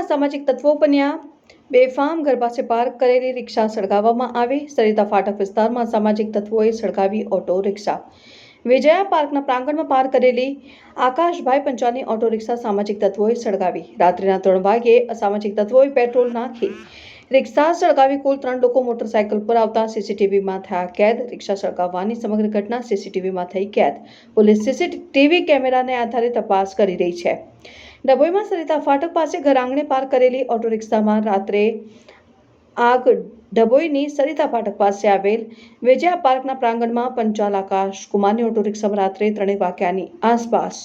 સામાજિક તત્વો બન્યા બેફામ ઘર પાસે પાર્ક કરેલી રિક્ષા સળગાવવામાં આવી। સરિતા ફાટક વિસ્તારમાં સામાજિક તત્વોએ સળગાવી ઓટો રિક્ષા। વિજયા પાર્કના પ્રાંગણમાં પાર્ક કરેલી આકાશભાઈ પંચાલની ઓટો રિક્ષા સામાજિક તત્વોએ સળગાવી। રાત્રિના 3 વાગ્યે અસામાજિક તત્વોએ પેટ્રોલ નાખી રિક્ષા સળગાવી। કુલ 3 લોકો મોટરસાયકલ પર આવતા સીસીટીવીમાં થયા કેદ। રિક્ષા સળગાવવાની સમગ્ર ઘટના સીસીટીવીમાં થઈ કેદ। પોલીસ સીસીટીવી કેમેરાને આધારે તપાસ કરી રહી છે। ડભોઈમાં સરિતા ફાટક પાસે ઘર આંગણે પાર્ક કરેલી ઓટો રિક્ષામાં રાત્રે આગ। ડભોઈની સરિતા ફાટક પાસે આવેલ વિજયા પાર્કના પ્રાંગણમાં પંચાલ આકાશ કુમારની ઓટો રિક્ષામાં રાત્રે 3 વાગ્યાની આસપાસ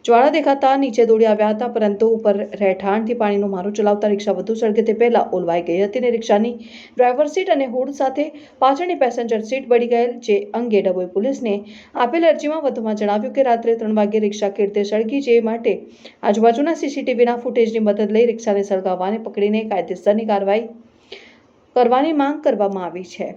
જ્વાળા દેખાતા નીચે દોડી આવ્યા હતા, પરંતુ ઉપર રહેઠાણથી પાણીનો મારો ચલાવતા રિક્ષા વધુ સળગે તે પહેલા ઓલવાઈ ગઈ હતી અને રિક્ષાની ડ્રાઈવર સીટ અને હુડ સાથે પાછળની પેસેન્જર સીટ બળી ગયેલ। જે અંગે ડભોઈ પોલીસને આપેલ અરજીમાં વધુમાં જણાવ્યું કે રાત્રે 3 વાગ્યે રિક્ષા કેવી રીતે સળગી, જે માટે આજુબાજુના સીસીટીવીના ફૂટેજની મદદ લઈ રિક્ષાને સળગાવવાને પકડીને કાયદેસરની કાર્યવાહી કરવાની માંગ કરવામાં આવી છે।